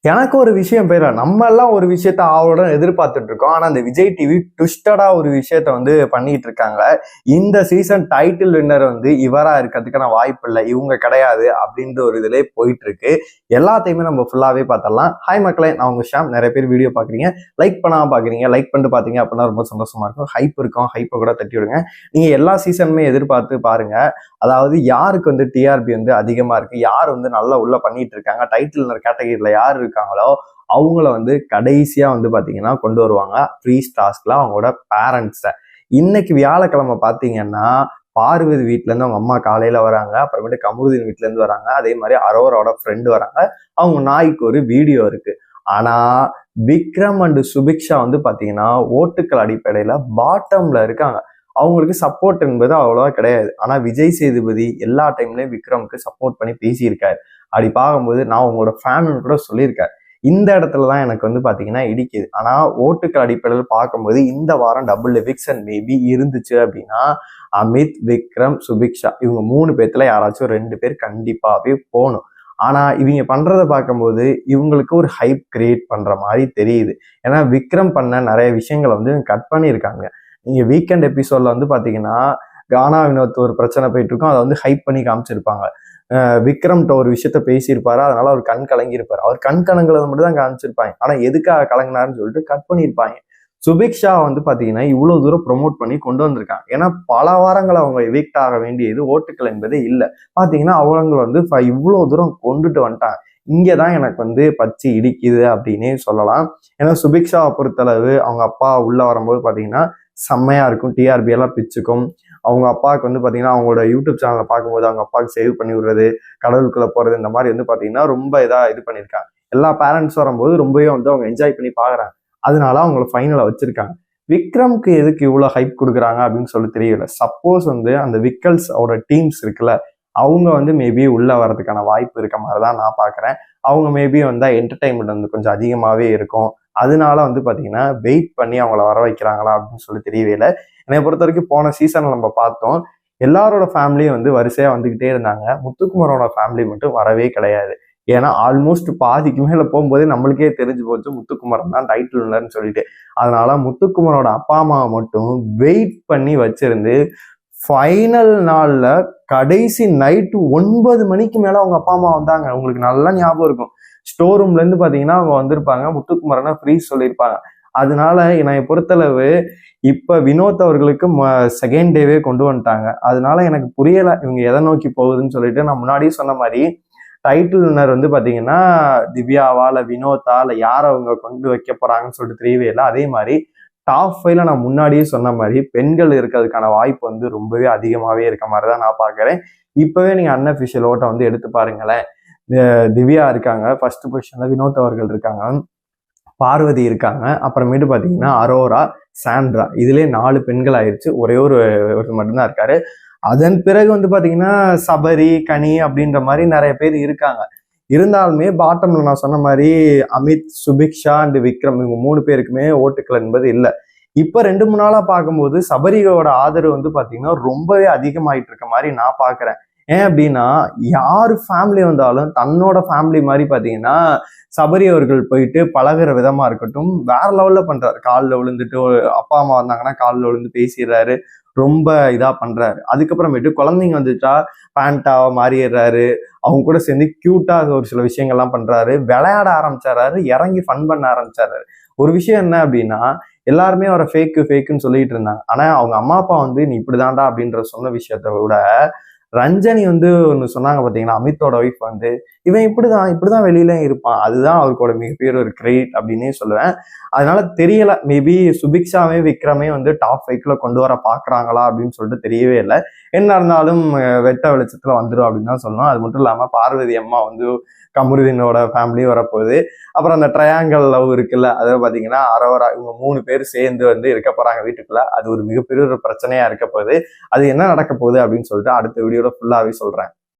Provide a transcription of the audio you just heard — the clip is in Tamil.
எனக்கு ஒரு விஷயம் பேர நம்ம எல்லாம் ஒரு விஷயத்த ஆவலுடன் எதிர்பார்த்துட்டு இருக்கோம். ஆனா அந்த விஜய் டிவி ட்விஸ்டடா ஒரு விஷயத்த பண்ணிட்டு இருக்காங்க. இந்த சீசன் டைட்டில் வின்னர் இவரா இருக்கிறதுக்கான வாய்ப்பு இல்லை, இவங்க கிடையாது அப்படின்ற ஒரு இதுல போயிட்டு இருக்கு. எல்லாத்தையுமே நம்ம ஃபுல்லாவே பார்த்தரலாம். ஹாய் மக்களே, நான் உங்க ஷாம். நிறைய பேர் வீடியோ பாக்குறீங்க, லைக் பண்ணாம பாக்குறீங்க. லைக் பண்ணிட்டு பாத்தீங்க அப்படின்னா ரொம்ப சந்தோஷமா இருக்கும். ஹைப் இருக்கும், ஹைப்பை கூட தட்டி விடுங்க. நீங்க எல்லா சீசனுமே எதிர்பார்த்து பாருங்க. அதாவது யாருக்கு டிஆர்பி அதிகமா இருக்கு, யார் நல்லா உள்ள பண்ணிட்டு இருக்காங்க, டைட்டில் வின்னர் கேட்டகரியில யார் இருக்காங்களோ அவங்கள கடைசியா பாத்தீங்கன்னா கொண்டு வருவாங்க ப்ரீ டாஸ்க்ல அவங்களோட பேரண்ட்ஸ. இன்னைக்கு வியாழக்கிழமை பாத்தீங்கன்னா பார்வதி வீட்டுல இருந்து அவங்க அம்மா காலையில வராங்க, அப்புறமேட்டு கமருதீன் வீட்டுல இருந்து வராங்க, அதே மாதிரி அரோராவோட ஃப்ரெண்டு வராங்க. அவங்க நாய்க்கு ஒரு வீடியோ இருக்கு. ஆனா விக்ரம் அண்ட் சுபிக்ஷா பாத்தீங்கன்னா ஓட்டுக்கள் அடிப்படையில பாட்டம்ல இருக்காங்க. அவங்களுக்கு சப்போர்ட் என்பது அவ்வளவா கிடையாது. ஆனா விஜய் சேதுபதி எல்லா டைம்லயும் விக்ரமுக்கு சப்போர்ட் பண்ணி பேசியிருக்காரு. அப்படி பார்க்கும்போது நான் உங்களோட ஃபேன் கூட சொல்லியிருக்காரு. இந்த இடத்துலதான் எனக்கு பாத்தீங்கன்னா இடிக்குது. ஆனா ஓட்டுக்கள் அடிப்படையில் பார்க்கும்போது இந்த வாரம் டபுள் எவிக்ஷன் மேபி இருந்துச்சு அப்படின்னா அமித், விக்ரம், சுபிக்ஷா இவங்க 3 பேர்த்துல யாராச்சும் 2 பேர் கண்டிப்பாவே போகணும். ஆனா இவங்க பண்றதை பார்க்கும்போது இவங்களுக்கு ஒரு ஹைப் கிரியேட் பண்ற மாதிரி தெரியுது. ஏன்னா விக்ரம் பண்ண நிறைய விஷயங்களை கட் பண்ணியிருக்காங்க. நீங்க வீக்கெண்ட் எபிசோட்ல பாத்தீங்கன்னா கானா வினோத் ஒரு பிரச்சனை போயிட்டு இருக்கும், அதை ஹைப் பண்ணி காமிச்சிருப்பாங்க. விக்ரம்கிட்ட ஒரு விஷயத்த பேசியிருப்பாரு, அதனால அவர் கண் கலங்கியிருப்பாரு. அவர் கண் கலங்குறத மட்டும் தான் காமிச்சிருப்பாங்க. ஆனா எதுக்காக கலங்கினாருன்னு சொல்லிட்டு கட் பண்ணியிருப்பாங்க. சுபிக்ஷா பாத்தீங்கன்னா இவ்வளவு தூரம் ப்ரொமோட் பண்ணி கொண்டு வந்திருக்காங்க. ஏன்னா பல வாரங்கள் அவங்க எவிக்ட் ஆக வேண்டியது ஓட்டுக்கள் என்பதே இல்லை. பாத்தீங்கன்னா அவங்க இவ்வளவு தூரம் கொண்டுட்டு வந்துட்டாங்க. இங்கதான் எனக்கு பச்சி இடிக்குது அப்படின்னே சொல்லலாம். ஏன்னா சுபிக்ஷாவை பொறுத்தளவு அவங்க அப்பா உள்ள வரும்போது பாத்தீங்கன்னா செம்மையா இருக்கும், டிஆர்பி எல்லாம் பிச்சுக்கும். அவங்க அப்பாவுக்கு பாத்தீங்கன்னா அவங்களோட யூடியூப் சேனலை பார்க்கும்போது அவங்க அப்பாவுக்கு சேவ் பண்ணி விடுறது, கடவுளுக்குள்ள போறது, இந்த மாதிரி பாத்தீங்கன்னா ரொம்ப இது பண்ணியிருக்காங்க. எல்லா பேரண்ட்ஸ் வரும்போது ரொம்பவே அவங்க என்ஜாய் பண்ணி பாக்குறாங்க. அதனால அவங்கள ஃபைனலை வச்சிருக்காங்க. விக்ரம்க்கு எதுக்கு இவ்வளவு ஹைப் கொடுக்குறாங்க அப்படின்னு சொல்லி தெரியல. சப்போஸ் அந்த விக்கல்ஸ் அவரோட டீம்ஸ் இருக்குல்ல, அவங்க மேபி உள்ள வர்றதுக்கான வாய்ப்பு இருக்க மாதிரிதான் நான் பாக்குறேன். அவங்க மேபி என்டர்டைன்மெண்ட் கொஞ்சம் அதிகமாவே இருக்கும். அதனால பாத்தீங்கன்னா வெயிட் பண்ணி அவங்கள வர வைக்கிறாங்களா அப்படின்னு சொல்லி தெரியவே இல்லை. என்னை பொறுத்த வரைக்கும் போன சீசன்ல நம்ம பார்த்தோம், எல்லாரோட ஃபேமிலியும் வரிசையா வந்துகிட்டே இருந்தாங்க. முத்துக்குமரோட ஃபேமிலி மட்டும் வரவே கிடையாது. ஏன்னா ஆல்மோஸ்ட் பாதிக்கு மேல போகும்போதே நம்மளுக்கே தெரிஞ்சு போச்சு முத்துக்குமரன் தான் டைட்டில் வின்னர்னு சொல்லிட்டு. அதனால முத்துக்குமரோட அப்பா அம்மாவை மட்டும் வெயிட் பண்ணி வச்சிருந்து ஃபைனல் நாள்ல கடைசி நைட்டு 9 மணிக்கு மேல அவங்க அப்பா அம்மா வந்தாங்க. உங்களுக்கு நல்லா ஞாபகம் இருக்கும். ஸ்டோர் ரூம்ல இருந்து பாத்தீங்கன்னா அவங்க வந்திருப்பாங்க, முத்துக்குமரனை ஃப்ரீஸ் சொல்லியிருப்பாங்க. அதனால என்னை பொறுத்தளவு இப்ப வினோத் அவர்களுக்கு செகண்ட் டேவே கொண்டு வந்துட்டாங்க. அதனால எனக்கு புரியல இவங்க எதை நோக்கி போகுதுன்னு சொல்லிட்டு. நான் முன்னாடியே சொன்ன மாதிரி டைட்டில் வின்னர் பாத்தீங்கன்னா திவ்யாவா இல்ல வினோத்தா இல்ல யாரை அவங்க கொண்டு வைக்க போறாங்கன்னு சொல்லிட்டு தெரியவே இல்லை. அதே மாதிரி டாப் 5ல நான் முன்னாடியே சொன்ன மாதிரி பெண்கள் இருக்கிறதுக்கான வாய்ப்பு ரொம்பவே அதிகமாவே இருக்க மாதிரிதான் நான் பாக்குறேன். இப்பவே நீங்க அன்அஃபிஷியல் ஓட்டை எடுத்து பாருங்களேன். திவ்யா இருக்காங்க ஃபர்ஸ்ட் பொசிஷன்ல, வினோத் அவர்கள் இருக்காங்க, பார்வதி இருக்காங்க, அப்புறமேட்டு பாத்தீங்கன்னா அரோரா, சாண்ட்ரா. இதுலயே 4 பெண்கள் ஆயிடுச்சு. ஒரே ஒரு மட்டும்தான் இருக்காரு. அதன் பிறகு பாத்தீங்கன்னா சபரி, கனி அப்படின்ற மாதிரி நிறைய பேர் இருக்காங்க. இருந்தாலுமே பாட்டம்ல நான் சொன்ன மாதிரி அமித், சுபிக்ஷா அண்ட் விக்ரம் இவங்க 3 பேருக்குமே ஓட்டுக்கள் என்பது இல்லை. இப்ப 2-3 நாளா பார்க்கும்போது சபரியோட ஆதரவு பாத்தீங்கன்னா ரொம்பவே அதிகமாயிட்டு இருக்க மாதிரி நான் பாக்குறேன். ஏன் அப்படின்னா யாரு ஃபேமிலி வந்தாலும் தன்னோட ஃபேமிலி மாதிரி பாத்தீங்கன்னா சபரி அவர்கள் போயிட்டு பழகுற விதமா இருக்கட்டும் வேற லெவல்ல பண்றாரு. காலில் விழுந்துட்டு அப்பா அம்மா வந்தாங்கன்னா காலில் விழுந்து பேசிடுறாரு, ரொம்ப இதா பண்றாரு. அதுக்கப்புறமேட்டு குழந்தைங்க வந்துட்டா பேண்டாவா மாறிடுறாரு, அவங்க கூட சேர்ந்து கியூட்டா ஒரு சில விஷயங்கள்லாம் பண்றாரு, விளையாட ஆரம்பிச்சாரு, இறங்கி ஃபன் பண்ண ஆரம்பிச்சாரு. ஒரு விஷயம் என்ன அப்படின்னா எல்லாருமே அவரை ஃபேக்குன்னு சொல்லிட்டு இருந்தாங்க. ஆனா அவங்க அம்மா அப்பா நீ இப்படிதான்டா அப்படின்ற சொன்ன விஷயத்த விட ரஞ்சனி ஒண்ணு சொன்னாங்க பாத்தீங்கன்னா, அமித்தோட ஒய்ஃப் இவன் இப்படிதான் வெளியில இருப்பான், அதுதான் அவருக்கோட மிகப்பெரிய ஒரு கிரெடிட் அப்படின்னே சொல்லுவேன். அதனால தெரியல, மேபி சுபிக்ஷாவே விக்ரமே டாப் 5ல கொண்டு வர பாக்குறாங்களா அப்படின்னு சொல்லிட்டு தெரியவே இல்லை. என்ன இருந்தாலும் வெட்ட வெளிச்சத்துல வந்துடும் அப்படின்னு தான் சொல்லணும். அது மட்டும் இல்லாம பார்வதி அம்மா கமருதீனோட ஃபேமிலியும் வரப்போகுது. அப்புறம் அந்த ட்ரையாங்கல் லவ் இருக்குல்ல, அதை பாத்தீங்கன்னா அரோரா இவங்க 3 பேர் சேர்ந்து இருக்க போறாங்க வீட்டுக்குள்ள. அது ஒரு மிகப்பெரிய ஒரு பிரச்சனையா இருக்க போகுது. அது என்ன நடக்க போகுது அப்படின்னு சொல்லிட்டு அடுத்த வீடியோல ஃபுல்லாவே சொல்றேன்.